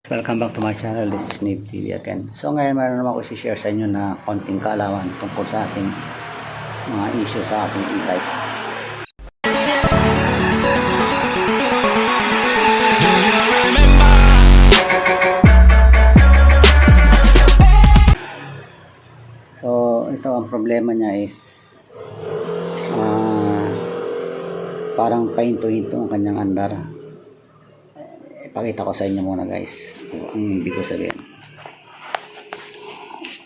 Welcome back to my channel. This is Nate TV again. So ngayon mayroon naman ako i-share sa inyo na konting kaalaman tungkol sa ating mga issue sa ating e-bike. So ito ang problema niya is parang pahinto-hinto ang kanyang andar. Ipakita ko sa inyo muna guys ang ibig ko sabihin.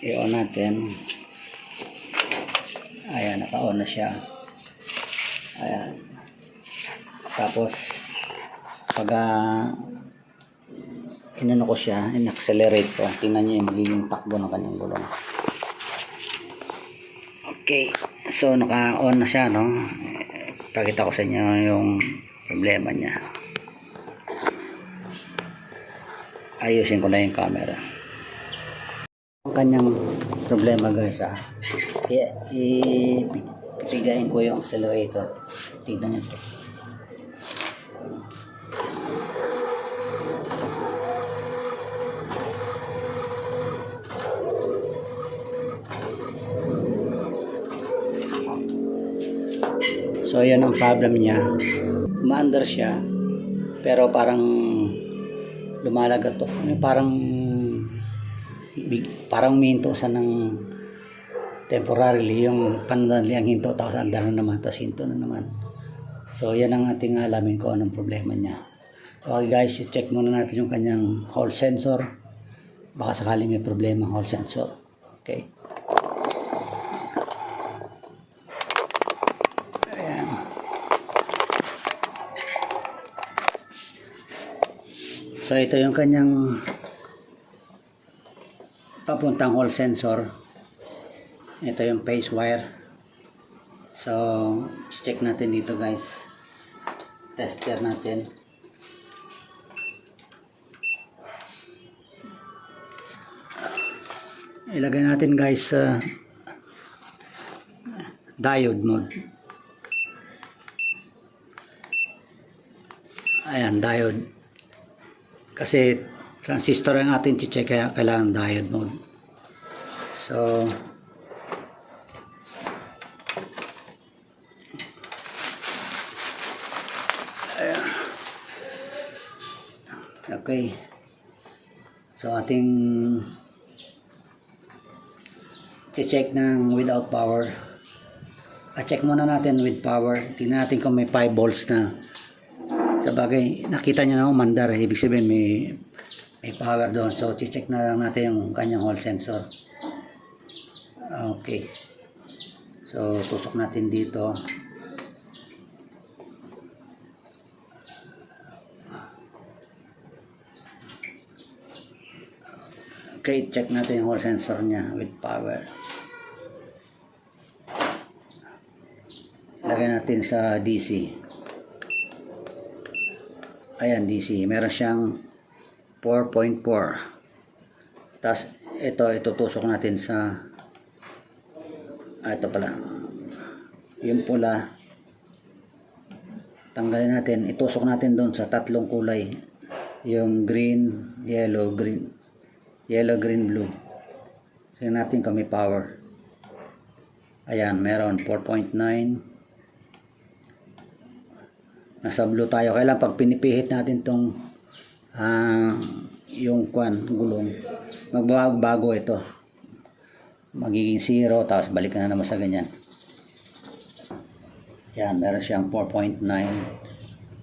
I-on natin. Ayan, naka-on na siya. Ayan. Tapos pag inano ko siya, in-accelerate ko, tingnan nyo yung magiging takbo ng kanyang gulong. Okay, so naka-on na siya, no? Ipakita ko sa inyo yung problema niya. Ayusin ko na yung camera. Ang kanyang problema guys, ipigayin ko yung accelerator. Tignan nyo ito. So yan ang problem niya. Umaandar siya pero parang lumalagat to. Parang minto sa ng temporarily yung panandali ang hinto tapos andar na naman tapos hinto na naman. So yan ang ating alamin ko anong problema niya. Okay guys, i-check muna natin yung kanyang hall sensor. Baka sakali may problema hall sensor. Okay. Ayan. So ito yung kanyang papuntang hall sensor. Ito yung phase wire. So check natin dito guys. Tester natin. Ilagay natin guys sa diode mode. Ayan, diode. Kasi transistor ang atin i-check kaya kailangan diode mode. So ayan. Okay. So ating i-check ng without power. I-check muna natin with power. Tingnan natin kung may 5 volts na. Sa bagay, nakita nyo na umandar. Ibig sabihin may power doon. So, check na lang natin yung kanyang hall sensor. Okay. So, tusok natin dito. Okay, check natin yung hall sensor niya with power. Lagay natin sa DC. Ayan, DC. Meron siyang 4.4. Tapos, ito tusok natin sa ito pala. Yung pula. Tanggalin natin. Itusok natin doon sa tatlong kulay. Yung green, yellow, green. Yellow, green, blue. Tingnan natin kung may power. Ayan, meron 4.9. Nasa blue tayo. Kailan pag pinipihit natin tong yung gulong, magbabago ito. Magiging 0 tapos balik na naman sa ganyan. Yan, meron siyang 4.9.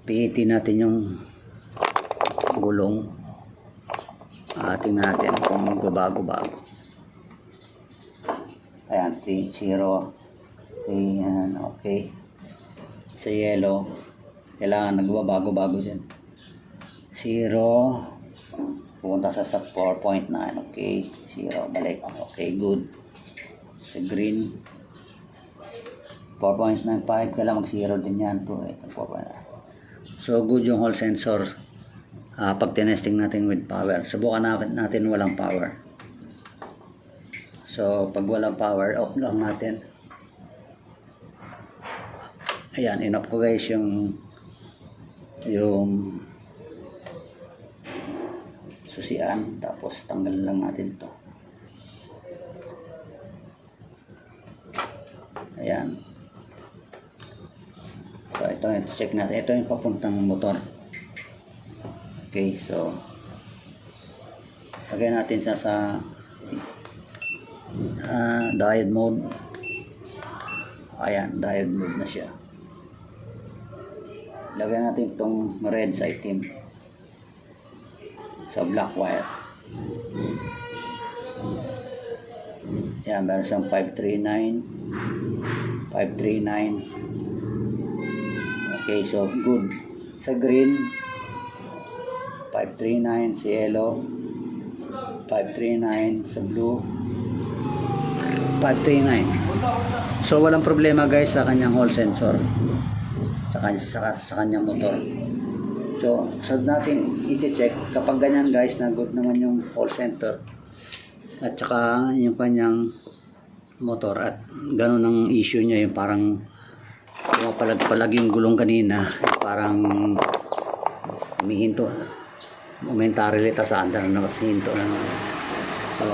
Pihitin natin yung gulong. Tingnan natin kung magbabago-bago. Ayan, 0. Ayan, okay. Sa yellow, kailangan nagbabago-bago din. 0. Pupunta sa 4.9. Okay. 0. Balik. Okay, good. Sa green, 4.95. Kailangan mag-0 din yan. Ito, 4.9. So, good yung hall sensor. Pag tinesting natin with power. Subukan natin walang power. So, pag walang power, off lang natin. Ayan, in-off ko guys yung susian, tapos tanggalin lang natin to. Ayan. So ito, check natin. Ito yung papuntang motor. Okay, so lagay natin siya sa diode mode. Ayan, diode mode na siya. Lagay natin itong red sa itim sa black wire. Ayan, meron siyang 539. Okay, so good. Sa green 539, sa yellow 539, sa blue 539. So walang problema guys sa kanyang hall sensor, sa kanyang motor. So natin i-check kapag ganyan guys, na good naman yung hall sensor at saka yung kanyang motor, at ganun ang issue niya, yung parang pumapalag yung gulong kanina, parang humihinto momentarily, tas andar na hinto na naman. So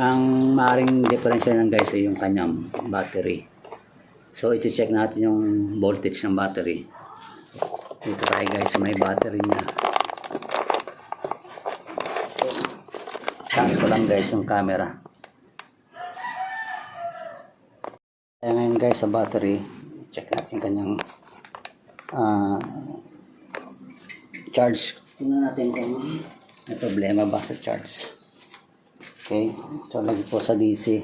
ang maaring diferensya ng guys ay yung kanyang battery. So i-check natin yung voltage ng battery. Dito tayo guys sa may battery niya. Taas ko lang guys yung camera. Kaya ngayon guys sa battery, check natin kanyang charge. Tingnan natin kung may problema ba sa charge. Okay, so lagi po sa DC.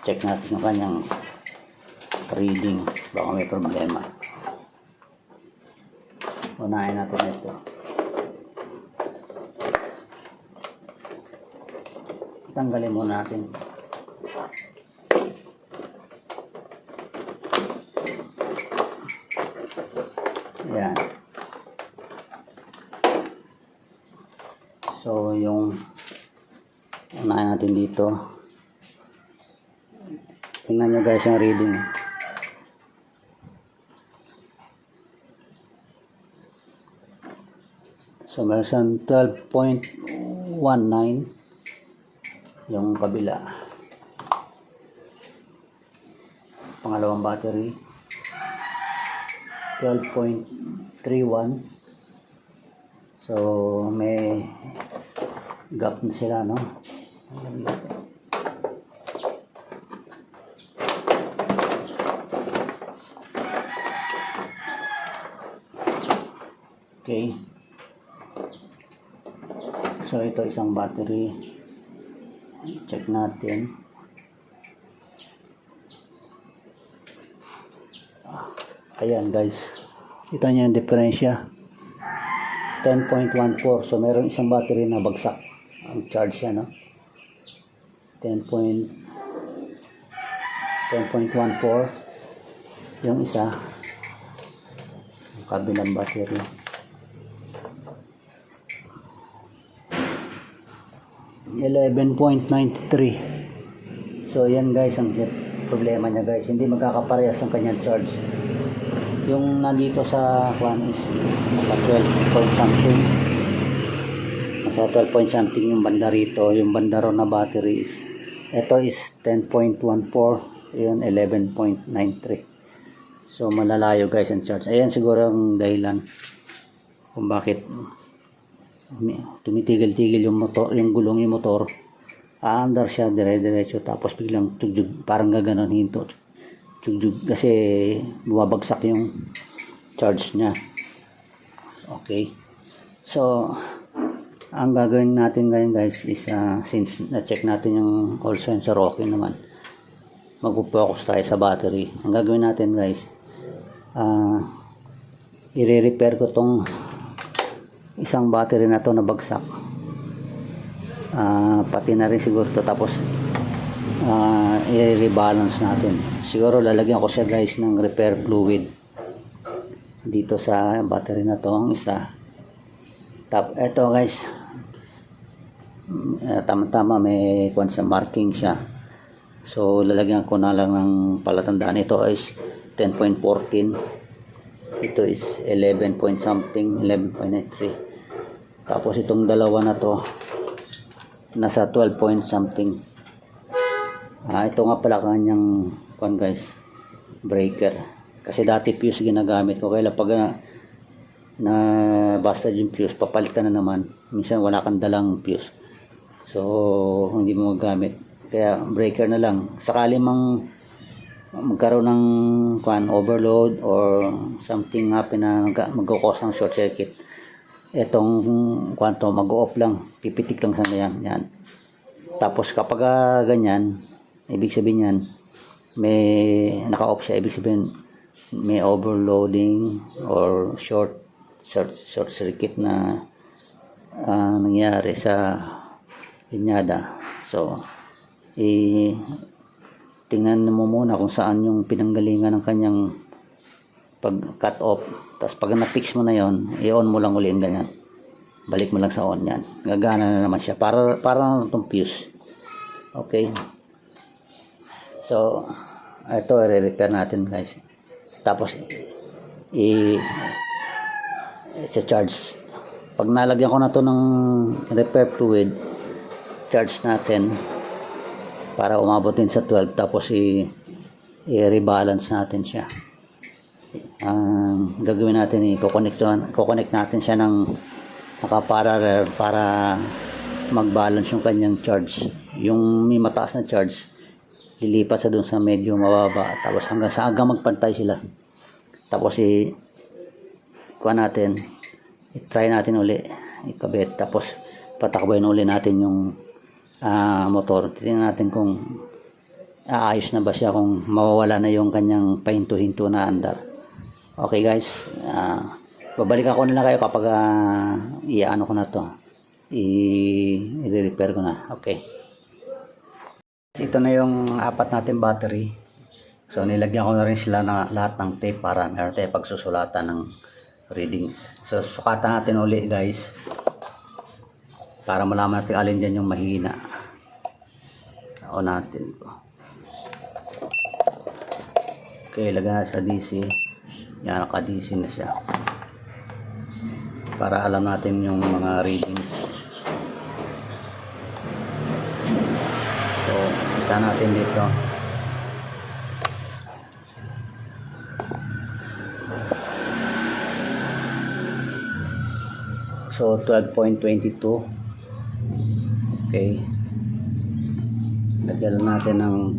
Check natin yung kanyang reading, baka may problema. Unahin natin ito. Tanggalin muna natin. Ayan. So yung unahin natin dito. Tingnan nyo guys yung reading. So meron 12.19 yung kabila. Pangalawang battery 12.31. So may gap na sila, no? Okay. So ito isang battery. Check natin. Ayan guys. Kita niyo yung diferensya. 10.14. So meron isang battery na bagsak ang charge niya, no? 10.14 yung isa, yung kabilang battery. .93. So yan guys ang problema niya guys, hindi magkakaparehas ang kanyang charge. Yung nandito sa one is nasa 12 point something, nasa 12 point something yung banda rito, yung banda ron na battery is, ito is 10.14, yun 11.93. So malalayo guys ang charge. Ayan siguro ang dahilan kung bakit tumitigil-tigil yung motor, yung gulong yung motor. Aandar siya dire-diretso, tapos biglang tugjug, parang gaganon hinto. Tugjug kasi bumabagsak yung charge niya. Okay. So ang gagawin natin ngayon guys is since na-check natin yung hall sensor okay naman, magpo-focus tayo sa battery. Ang gagawin natin guys, i-repair ko tong isang battery na to na bagsak, pati na rin siguro to, tapos i-rebalance natin. Siguro lalagyan ko siya guys ng repair fluid dito sa battery na to, ang isa. Eto guys, tama-tama may marking siya. So lalagyan ko na lang ng palatandaan. Ito is 10.14. ito is 11 point something, 11.93. Tapos itong dalawa na to nasa 12 point something. Ito nga pala kanyang guys, breaker. Kasi dati fuse ginagamit ko, kaya pag na basta yung fuse, papalitan na naman. Minsan wala kang dalang fuse, so hindi mo magamit, kaya breaker na lang. Sakali mang magkaroon ng overload or something happen na mag-cause ng short circuit, etong to mag-off lang, pipitik lang sana yan. Tapos kapag ganyan, ibig sabihin yan may naka-off siya, ibig sabihin may overloading or short circuit na nangyari sa linyada. So tingnan mo muna kung saan yung pinanggalingan ng kanyang pag cut off. Tapos pag na-fix mo na yon, i-on mo lang uli yung ganyan, balik mo lang sa on, yan gagana na naman siya, para itong fuse. Okay, so ito i-repair natin guys. Tapos i-charge. Pag nalagyan ko na to ng repair fluid, charge natin para umabot din sa 12. Tapos i-rebalance natin siya. Gagawin natin, i-coconnect natin siya ng naka-parallel para mag-balance yung kanyang charge. Yung may mataas na charge, lilipat sa dun sa medyo mababa, tapos hanggang magpantay sila. Tapos i-try natin uli, ikabit, tapos patakbuhin uli natin yung motor. Tingnan natin kung aayos na ba siya, kung mawawala na yung kanyang pahinto-hinto na andar. Okay guys, babalikan ko na lang kayo kapag i-ano ko na to, i-repair ko na. Okay, ito na yung apat natin battery. So nilagyan ko na rin sila na lahat ng tape para meron tayo pagsusulatan ng readings. So sukatan natin uli guys, para malaman natin alin dyan yung mahina. O natin po. Okay, lagyan na sa DC. Yan, naka DC na siya, para alam natin yung mga readings. So isa natin dito. So 12.22. Okay, lagyan natin ng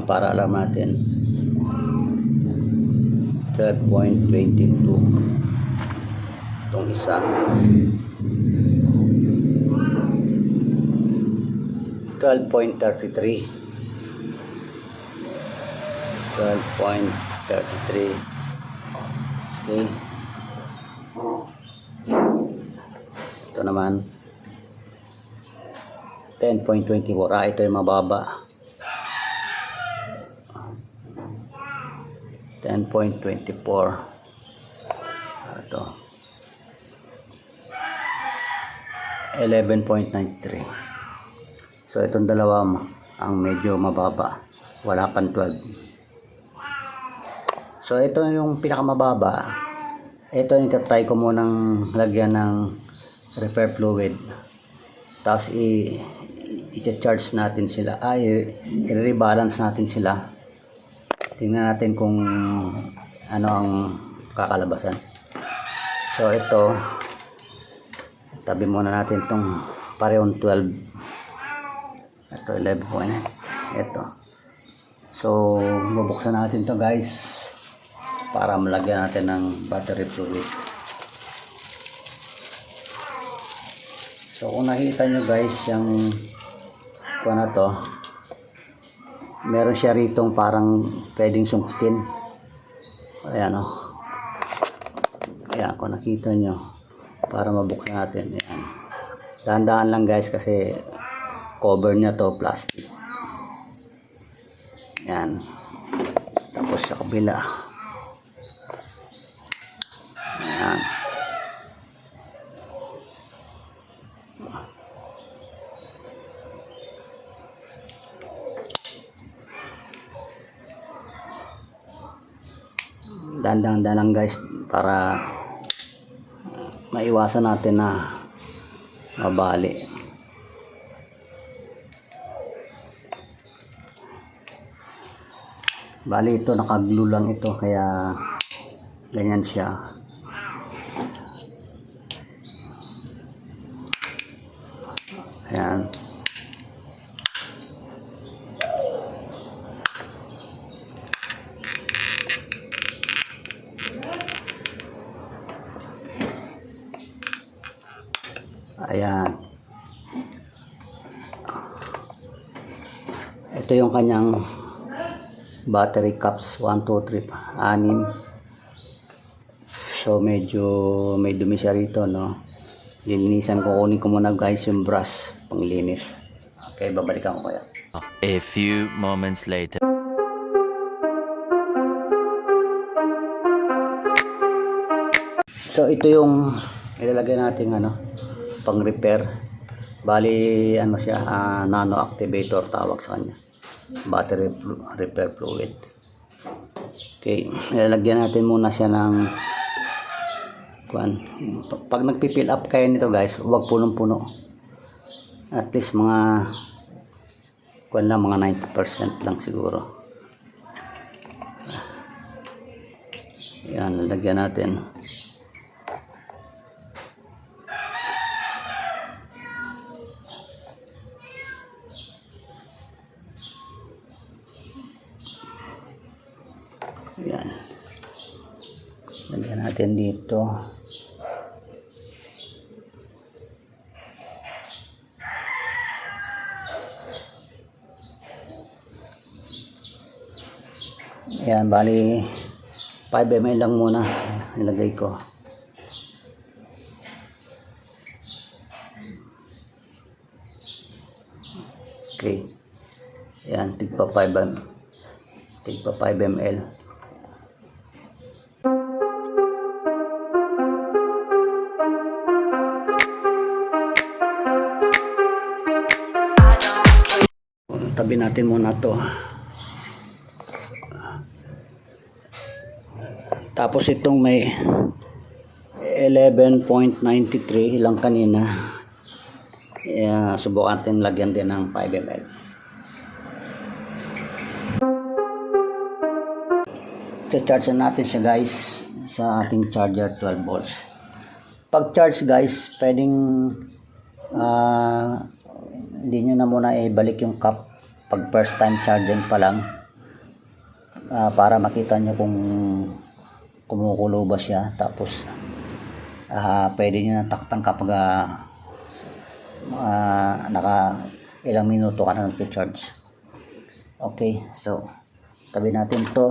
para alam natin 12.22 itong isa. 12.33. 12.33. Okay, ito naman 10.24. Ito yung mababa, 10.24. Ito 11.93. So itong dalawa ang medyo mababa, wala pang 12. So ito yung pinakamababa. Ito yung try ko munang lagyan ng repair fluid, tapos i-charge natin sila, i-rebalance natin sila. Tingnan natin kung ano ang kakalabasan. So ito, tabi muna natin itong parehong 12. Ito 11 po na. Ito. So bubuksan natin to guys, para malagyan natin ng battery fluid. So kung nakita nyo guys, yung na to, meron siya ritong parang pwedeng sungkitin. Ayan o. Ayan, kung nakita nyo, para mabuksan natin. Ayan. Dahan-dahan lang guys, kasi cover niya to plastic. Ayan. Tapos sa kabila. Ayan. Dahan-dahan guys, para maiwasan natin na mabali. Bali ito nakaglue lang ito, kaya ganyan siya. Ayan. Ayan. Ito yung kanyang battery caps, 1, 2, 3, 6. So medyo may dumi siya rito, no. Lilinisan ko, kunin ko muna guys yung brush panglinis. Okay, babalikan ko kaya. A few moments later. So ito yung ilalagay natin pang repair. Bali ano siya, nano activator tawag sa kanya. Battery repair fluid. Okay, ilalagyan natin muna siya ng pag nagpi-fill up kayo nito guys, huwag punong-puno. At least mga mga 90% lang siguro. Yan, lalagyan natin. Yan. Lagyan natin dito. Yan, bali 5 ml lang muna nilagay ko. Okay. Yan, tigpa 5 ml. Tabi natin muna to. Tapos itong may 11.93 lang kanina. Subukan natin lagyan din ng 5 ml. I-charge natin siya guys sa ating charger 12 volts. Pag charge guys, pwedeng hindi nyo na muna ibalik yung cup pag first time charging pa lang, para makita nyo kung kumukulo ba siya. Tapos pwede nyo na takpan kapag naka ilang minuto ka na nag-charge. Okay, so tabi natin to.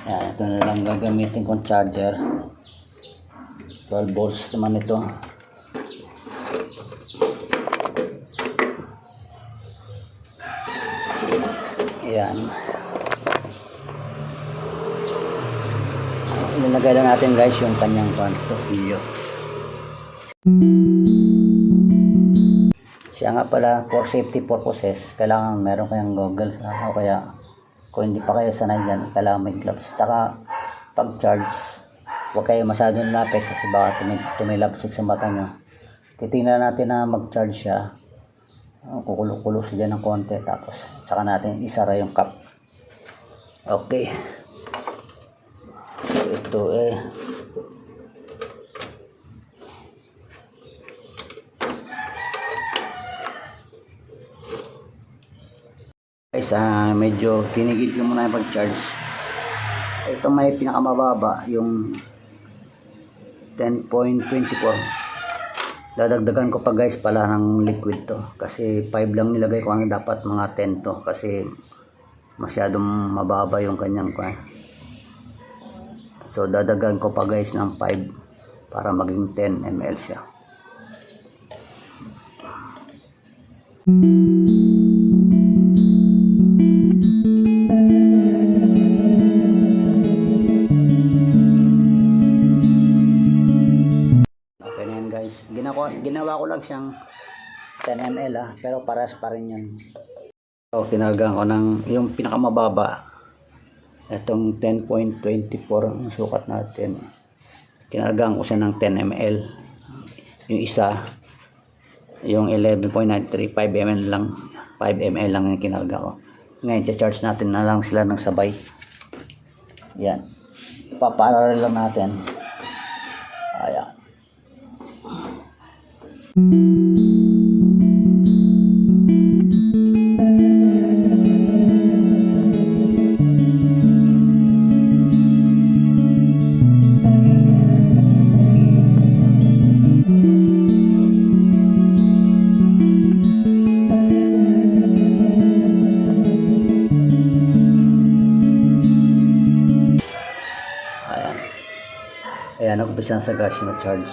Ito na lang gagamitin kong charger, 12 volts naman ito. Ayan, ilalagay lang natin guys yung kanyang tornilyo. Siya nga pala, for safety purposes, kailangan meron kayong goggles, o kaya kung hindi pa kayo sanay dyan, kailangan may gloves. Tsaka pag charge, huwag kayo masyadong lapit kasi baka tumilapsik sa mata nyo. Titingnan natin na mag-charge siya, kukulo-kulo siya dyan ng konti, tapos saka natin isara yung cup. Okay, so ito guys, medyo tinigil ko muna yung pag-charge. Ito may pinakamababa yung 10.24. Dadagdagan ko pa guys pala ng liquid to, kasi 5 lang nilagay ko, ang dapat mga 10 to kasi masyadong mababa yung kanyang so dadagdagan ko pa guys ng 5 para maging 10 ml siya. Ginawa ko lang siyang 10 ml pero paras pa rin yun. So kinargahan ko ng yung pinakamababa Itong 10.24 ang sukat natin. Kinargaan ko siya ng 10 ml. Yung isa, yung 11.93, 5 ml lang. 5 ml lang yung kinarga ko. Ngayon, charge natin na lang sila ng sabay. Yan. Paparallel lang natin. Ayan. Ayan. Ayan, nag-umpisa sa gas yung charge.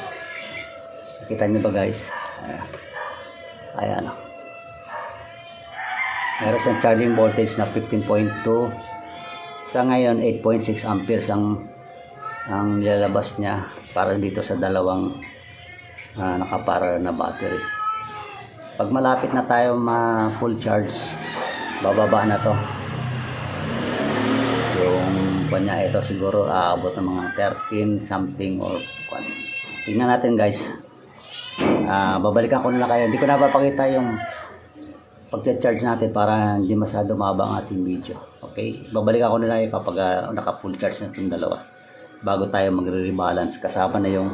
Nakita niyo ba guys? Ayan. Ayan. Meron siyang charging voltage na 15.2. Sa ngayon, 8.6 amperes ang nilalabas niya para dito sa dalawang nakaparallel na battery. Pag malapit na tayo full charge, bababa na to. Yung kanya ito siguro aabot ng mga 13 something or kwan. Tingnan natin guys. Babalikan ko na lang kayo. Hindi ko na papakita yung pagcha-charge natin para hindi masyado mahaba ang ating video. Okay? Babalikan ko na lang kapag naka full charge na itong dalawa. Bago tayo magre-rebalance. Kasama na yung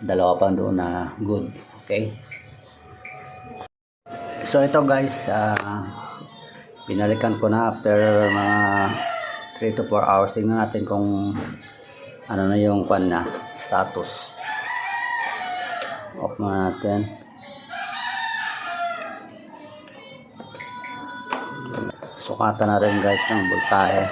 dalawa pa doon na good. Okay? So ito guys, binalikan ko na after mga 3 to 4 hours. Tingnan natin kung ano na yung kwan na status. Off na natin. Sukatan na rin guys ng voltahe.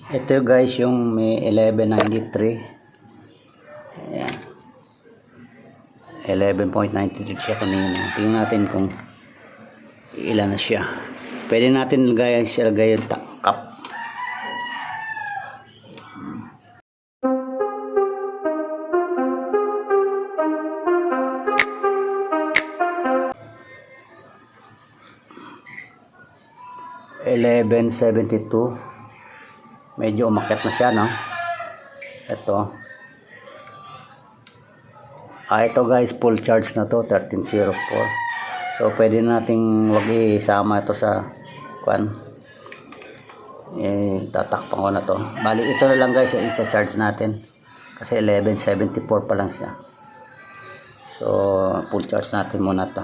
Ito guys yung may 1193. Ayan. 11.93 siya kanina. Tingnan natin kung ilan na siya. Pwede natin lagay yung cup. $11.72. Medyo umakyat na siya, no? Ito. Ito guys, full charge na to, 1304. So, pwede nating wag isama ito sa kwan. Tatakpan ko na to. Bali, ito na lang guys, i-charge natin. Kasi 11.74 pa lang siya. So, full charge natin muna to.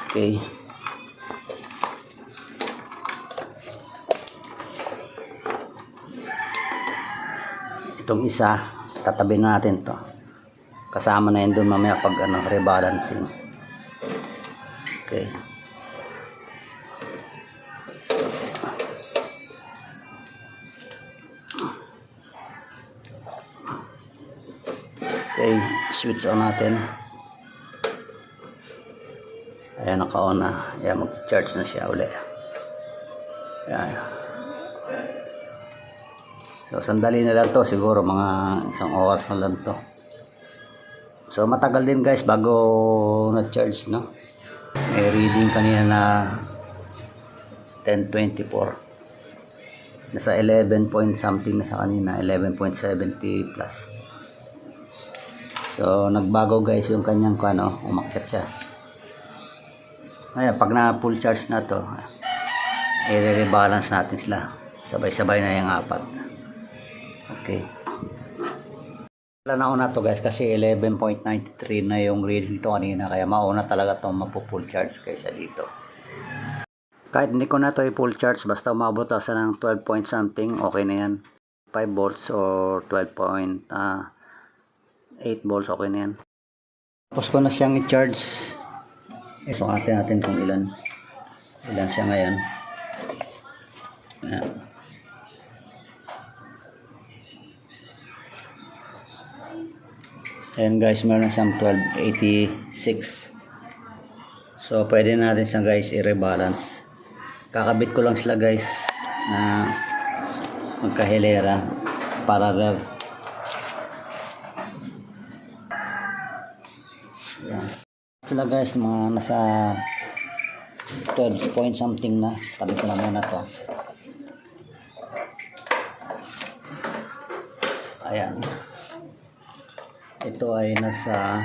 Okay. Itong isa, tatabi na natin to. Kasama na yun doon mamaya pag rebalancing. Okay. Okay, switch on natin. Ayan, naka-on na. Ayan, mag-charge na siya ulit. Ayan. So, sandali na lang to. Siguro mga 1 oras na lang to. So, matagal din guys bago na-charge, no? May reading kanina na 1024. Nasa 11 point something na sa kanina. 11.70 plus. So, nagbago guys yung kanyang umakyat siya. Ngayon, pag na full charge na to, i-rebalance natin sila. Sabay-sabay na yung apat. Okay. Wala na una to guys kasi 11.93 na yung reading to kanina. Kaya mauna talaga itong mapu-full charge kaysa dito. Kahit hindi ko na to i-full charge, basta umabot sa ng 12 point something, okay na yan. 5 volts or 12.8 volts, okay na yan. Tapos ko na siyang i-charge. Sukatin natin kung ilan siya ngayon. Ayan. Ayan guys, meron siyang 1286. So pwede natin siya guys i-rebalance. Kakabit ko lang sila guys na magkahilera parallel. Sila guys, mga nasa 12 point something na. Tabi ko na muna to. Ayan. Ito ay nasa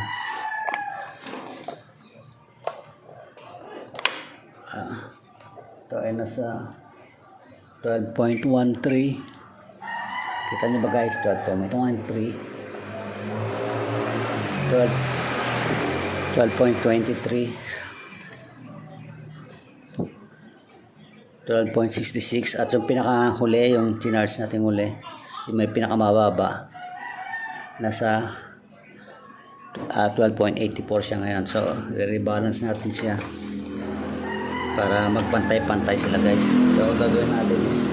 ito ay nasa 12.13. Kita nyo ba guys? 12.13, 12.23, 12.66, at yung pinakahuli, yung chinarge natin huli, yung may pinakamababa, nasa 12.84 siya ngayon. So re-rebalance natin siya para magpantay-pantay sila guys. So gagawin natin is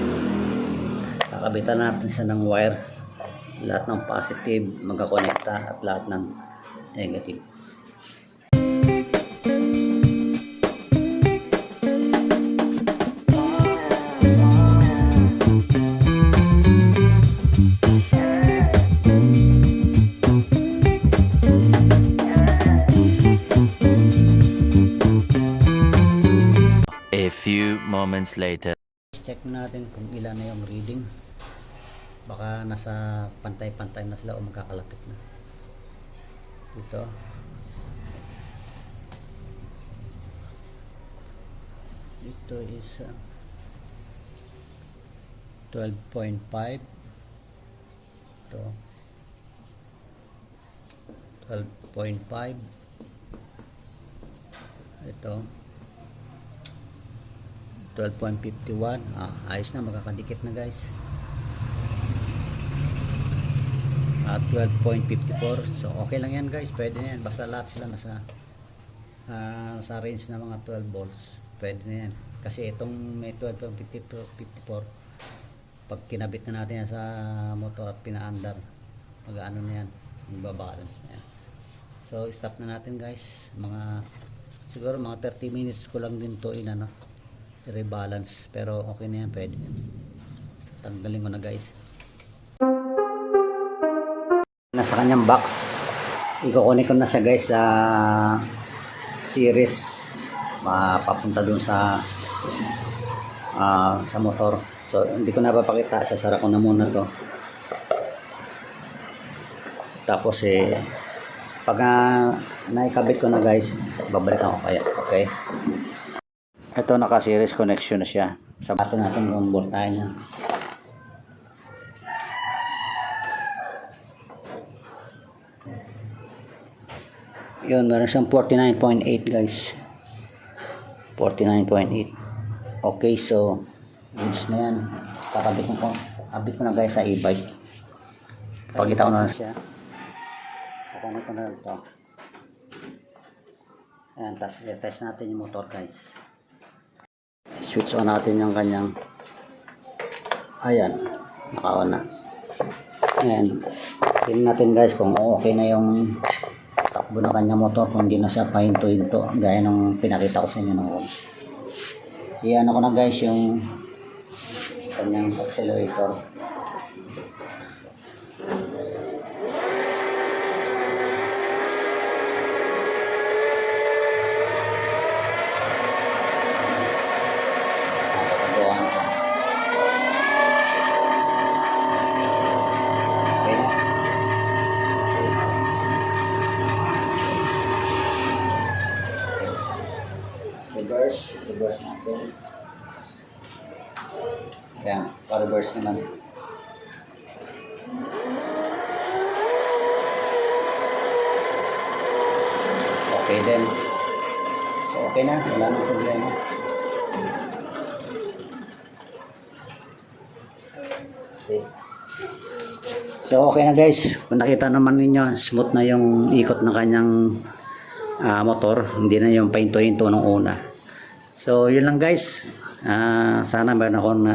kakabitan natin siya ng wire, lahat ng positive magkakonekta at lahat ng negative. A few moments later. Check natin kung ilan na yung reading. Baka nasa pantay-pantay na sila o magkakalapit na. Ito. Ito is 12.5. Ito. 12.5. Ito. 12.51. Ayos na, magkakadikit na guys. At 12.54. So okay lang yan guys, pwede na yan. Basta lahat sila nasa sa range na mga 12 volts. Pwede na yan. Kasi itong may 12.54, pag kinabit na natin yan sa motor at pinaandar, mag-ano na yan, magbabalance na yan. So stop na natin guys. Siguro mga 30 minutes ko lang din to rebalance, pero okay na yan, pwede yan. So, tanggalin ko na guys. Nasa kanyang box, i-connect ko na siya guys sa series, papunta dun sa motor. So hindi ko na papakita, sasara ko na muna to. Tapos pag naikabit ko na guys, babalikan ko kaya. Okay, ito naka-series connection na siya. Sabatin natin yung voltahe niya. Yun, meron siyang 49.8 guys. 49.8. Okay, so goods na yan. Kakabit ko na guys sa e-bike. Pakita ko na siya. Kukunin ko na ito. Ayan, test natin yung motor guys. Switch on natin yung kanyang, ayan, naka-on na. Ayan, tingnan natin guys kung okay na yung takbo ng kanyang motor, kung hindi na siya pahinto-hinto gaya nung pinakita ko sa inyo noon. Iyan ako na guys yung kanyang accelerator. Reverse natin. Kaya, pa-reverse naman. Okay din. So, okay na. Wala nang problema. Okay. So, okay na guys. Kung nakita naman ninyo, smooth na yung ikot ng kanyang motor. Hindi na yung pahinto-hinto nung una. So yun lang guys, sana meron akong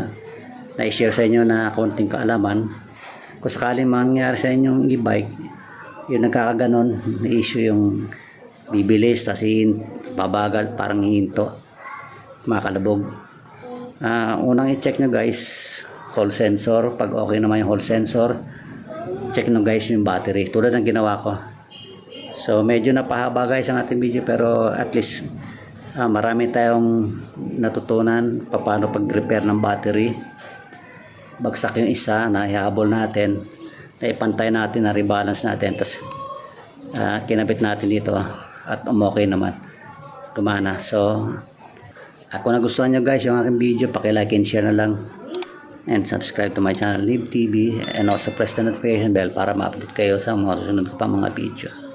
na-share sa inyo na konting kaalaman. Kung sakaling mangyari sa inyong e-bike, yung nagkakaganon na issue, yung bibilis kasi babagal, parang hinto, makalabog. Unang i-check nyo guys, hall sensor. Pag okay naman yung hall sensor, check nyo guys yung battery, tulad ng ginawa ko. So medyo napahaba guys ang ating video, pero at least marami tayong natutunan paano pag-repair ng battery. Bagsak yung isa, na ihabol natin, na ipantay natin, na rebalance natin, tapos kinabit natin dito at umokay naman, gumana. So ako nagustuhan nyo guys yung aking video, paki-like and share na lang, and subscribe to my channel Live TV, and also press the notification bell para ma-update kayo sa mga susunod ko pa mga video.